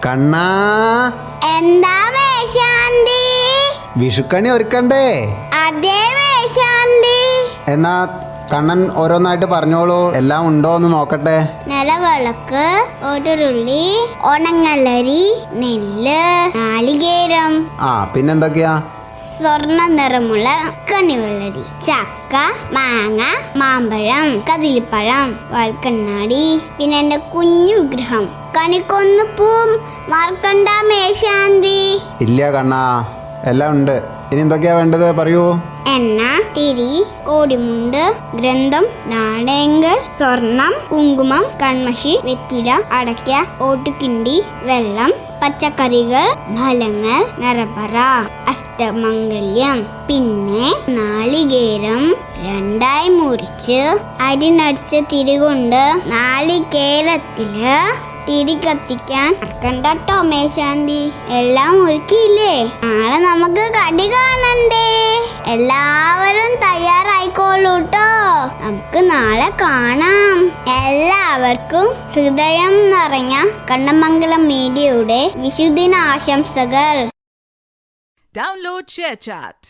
കണ്ണാ, എന്താ മേശാന്തി? വിഷുക്കണി ഒരുക്കണ്ടേ? അതേ മേശാന്തി. എന്നാ കണ്ണൻ ഓരോന്നായിട്ട് പറഞ്ഞോളൂ, എല്ലാം ഉണ്ടോ എന്ന് നോക്കട്ടെ. നിലവിളക്ക്, ഒരുരുള്ളി, ഉണങ്ങലരി, നെല്ല്, നാളികേരം, പിന്നെന്തൊക്കെയാ? സ്വർണ്ണ നിറമുള്ള കണിവെള്ളരി, ചക്ക, മാങ്ങ, മാമ്പഴം, കതിലിപ്പഴം, വാൽക്കണ്ണാടി, പിന്നെ എന്റെ കുഞ്ഞു വിഗ്രഹം. കണിക്കൊന്നു പൂം മറക്കണ്ട മേശാന്തി. ഇല്ല കണ്ണാ, എല്ലാം ഉണ്ട്. ഇനി എന്തൊക്കെയാ വേണ്ടത് പറയൂ. എണ്ണ, തിരി, കോടിമുണ്ട്, ഗ്രന്ഥം, നാണയങ്ങൾ, സ്വർണം, കുങ്കുമം, കൺമഷി, വെറ്റില, അടയ്ക്ക, ഓട്ടുകിണ്ടി, വെള്ളം, പച്ചക്കറികൾ, ഫലങ്ങൾ, നിറപറ, അഷ്ടമംഗല്യം, പിന്നെ നാളികേരം രണ്ടായി മുറിച്ച് അരിനടിച്ച തിരികൊണ്ട് നാളികേരത്തില് തിരി കത്തിക്കാൻ മറക്കണ്ടോ മേശാന്തി. എല്ലാം ഒരുക്കിയില്ലേ? നാളെ നമുക്ക് കടി കാണണ്ടേ? എല്ലാവരും തയ്യാറായിക്കോളൂട്ടോ. നമുക്ക് നാളെ കാണാം. എല്ലാവർക്കും ഹൃദയം നിറഞ്ഞ കണ്ണമംഗലം മീഡിയയുടെ വിഷുദിന ആശംസകൾ. Download ShareChat.